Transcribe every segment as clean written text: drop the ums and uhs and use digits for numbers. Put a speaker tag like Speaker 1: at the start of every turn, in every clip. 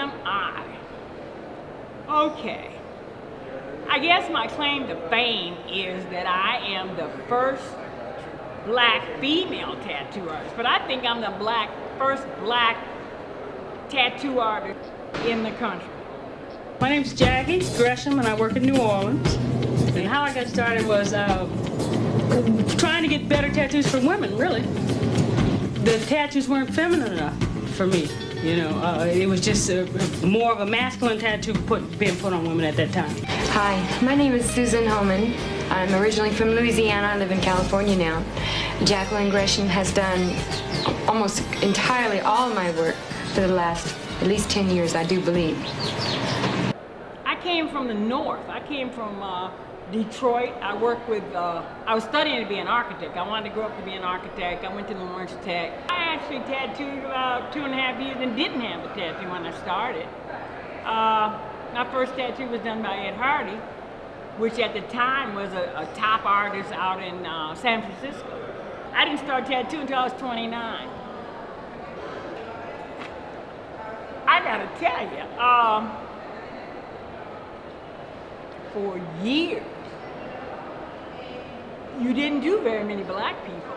Speaker 1: am I? Okay. I guess my claim to fame is that I am the first black female tattoo artist, but I think I'm the first black tattoo artist in the country.
Speaker 2: My name's Jacci Gresham, and I work in New Orleans. And how I got started was trying to get better tattoos for women, really. The tattoos weren't feminine enough for me. You know, it was just more of a masculine tattoo being put on women at that time.
Speaker 3: Hi, my name is Susan Holman. I'm originally from Louisiana. I live in California now. Jacqueline Gresham has done almost entirely all of my work for the last at least 10 years, I do believe.
Speaker 1: I came from the North. I came from Detroit. I worked with, I was studying to be an architect. I wanted to grow up to be an architect. I went to Lawrence Tech. I actually tattooed about 2.5 years and didn't have a tattoo when I started. My first tattoo was done by Ed Hardy, which at the time was a top artist out in San Francisco. I didn't start tattooing until I was 29. I gotta tell you, for years, you didn't do very many black people.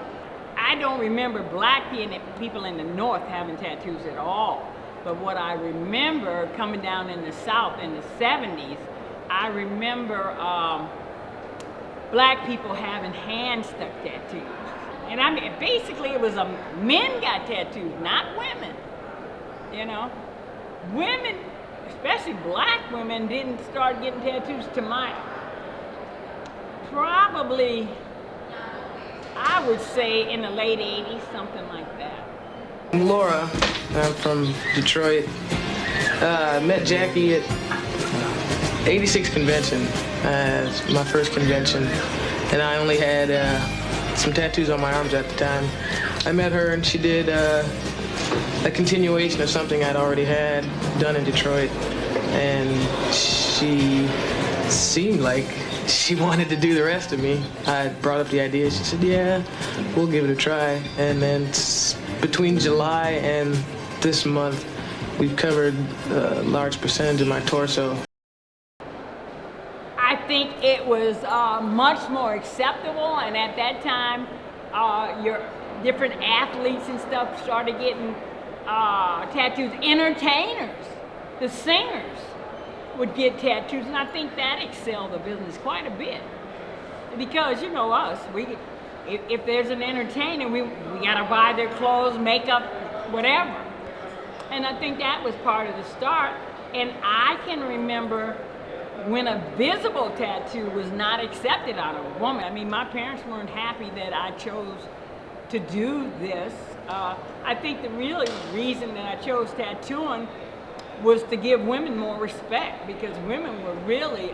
Speaker 1: I don't remember black people in the North having tattoos at all. But what I remember coming down in the South in the 70s, I remember black people having hand-stuck tattoos. And I mean, basically it was men got tattoos, not women, you know? Women, especially black women, didn't start getting tattoos to probably, I would say in the late 80s, something like that.
Speaker 4: I'm Laura. I'm from Detroit. I met Jackie at 86 convention, my first convention, and I only had some tattoos on my arms at the time. I met her and she did a continuation of something I'd already had done in Detroit, and she seemed like she wanted to do the rest of me. I brought up the idea. She said, yeah, we'll give it a try. And then between July and this month, we've covered a large percentage of my torso.
Speaker 1: I think it was much more acceptable, and at that time, your different athletes and stuff started getting tattoos. Entertainers, the singers, would get tattoos, and I think that excelled the business quite a bit. Because you know us, if there's an entertainer, we gotta buy their clothes, makeup, whatever. And I think that was part of the start. And I can remember when a visible tattoo was not accepted on a woman. I mean, my parents weren't happy that I chose to do this. I think the really reason that I chose tattooing was to give women more respect, because women were really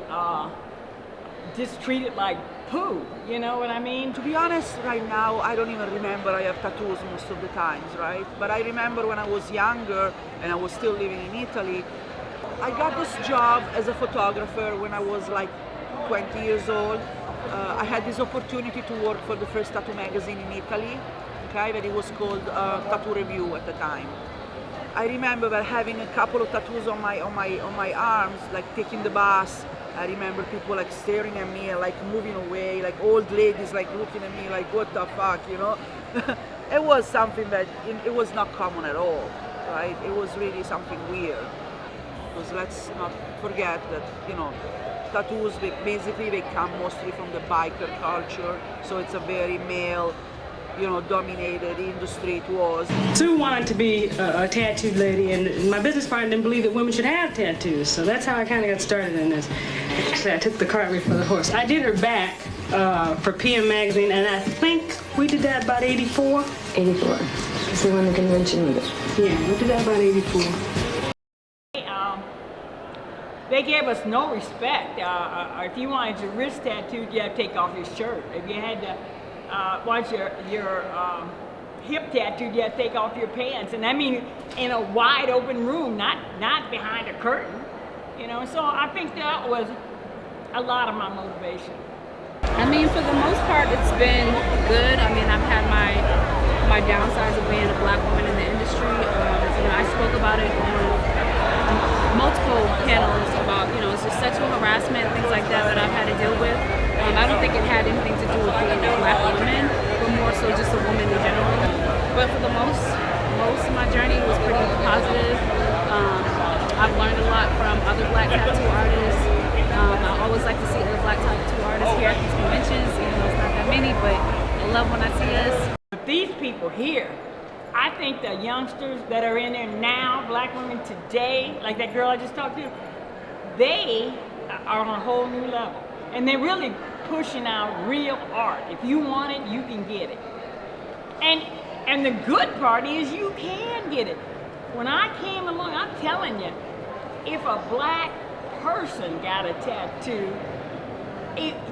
Speaker 1: just treated like poo, you know what I mean?
Speaker 5: To be honest, right now, I don't even remember I have tattoos most of the times, right? But I remember when I was younger and I was still living in Italy, I got this job as a photographer when I was like 20 years old. I had this opportunity to work for the first tattoo magazine in Italy, okay, but it was called Tattoo Review at the time. I remember that having a couple of tattoos on my arms, like taking the bus. I remember people like staring at me and like moving away, like old ladies like looking at me like, what the fuck, you know? It was something that it was not common at all, right? It was really something weird. Because let's not forget that, you know, tattoos, basically they come mostly from the biker culture, so it's a very male, you know, dominated industry. It was.
Speaker 2: Sue wanted to be a tattooed lady, and my business partner didn't believe that women should have tattoos, so that's how I kind of got started in this. Actually, I took the cart before the horse. I did her back for PM Magazine, and I think we did that about 84.
Speaker 3: 84. Because we won the convention with it.
Speaker 2: Yeah, we did that about 84.
Speaker 1: They gave us no respect. If you wanted your wrist tattooed, you had to take off your shirt. If you had to want your hip tattooed, you had to take off your pants. And I mean, in a wide open room, not behind a curtain. You know, so I think that was a lot of my motivation.
Speaker 6: I mean, for the most part, it's been good. I mean, I've had my downsides of being a black woman in the industry. You know, I spoke about it on love when I see this.
Speaker 1: These people here, I think the youngsters that are in there now, black women today, like that girl I just talked to, they are on a whole new level. And they're really pushing out real art. If you want it, you can get it. And the good part is you can get it. When I came along, I'm telling you, if a black person got a tattoo,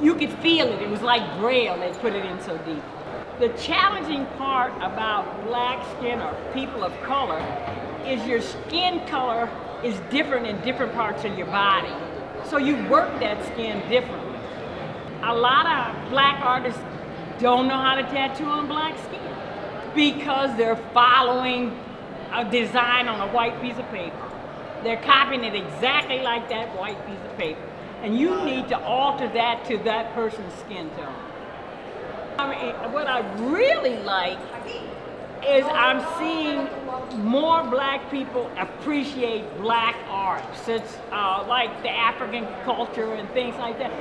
Speaker 1: you could feel it. It was like Braille, they put it in so deep. The challenging part about black skin or people of color is your skin color is different in different parts of your body. So you work that skin differently. A lot of black artists don't know how to tattoo on black skin because they're following a design on a white piece of paper. They're copying it exactly like that white piece of paper. And you need to alter that to that person's skin tone. I mean, what I really like is I'm seeing more black people appreciate black art, such like the African culture and things like that.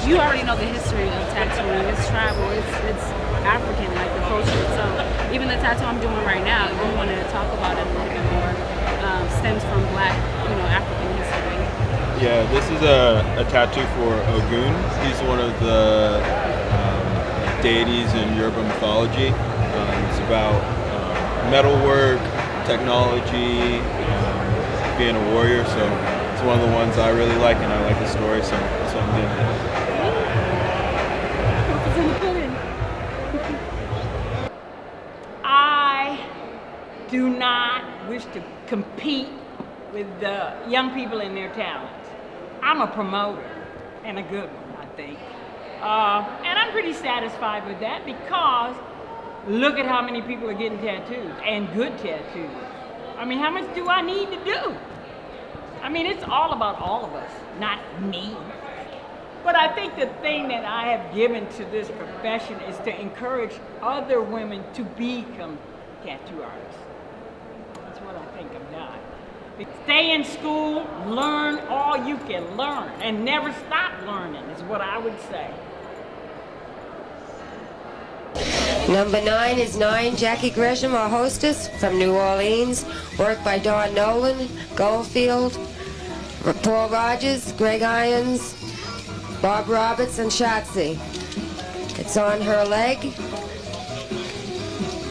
Speaker 6: You already know the history of tattooing. It's tribal. It's African, like the culture itself. Even the tattoo I'm doing right now, if you wanted to talk about it a little bit more, stems from black, African history.
Speaker 7: Yeah, this is a tattoo for Ogun. He's one of the deities in Yoruba mythology. It's about metalwork, technology, being a warrior. So it's one of the ones I really like, and I like the story, so that's what I'm doing.
Speaker 1: I do not wish to compete with the young people and their talents. I'm a promoter, and a good one, I think. And I'm pretty satisfied with that because look at how many people are getting tattoos, and good tattoos. I mean, how much do I need to do? I mean, it's all about all of us, not me. But I think the thing that I have given to this profession is to encourage other women to become tattoo artists. That's what I think I've done. Stay in school, learn all you can learn, and never stop learning is what I would say.
Speaker 8: Number 9 is Jacci Gresham, our hostess from New Orleans. Work by Dawn Nolan, Goldfield, Paul Rogers, Greg Irons, Bob Roberts, and Jacci. It's on her leg.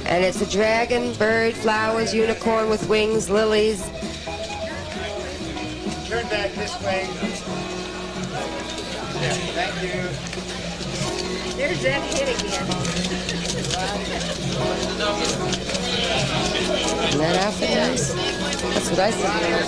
Speaker 8: And it's a dragon, bird, flowers, unicorn with wings, lilies.
Speaker 9: Turn back this way. Yeah, thank you.
Speaker 8: There's that hit again. Isn't that outfit nice? That's what I said.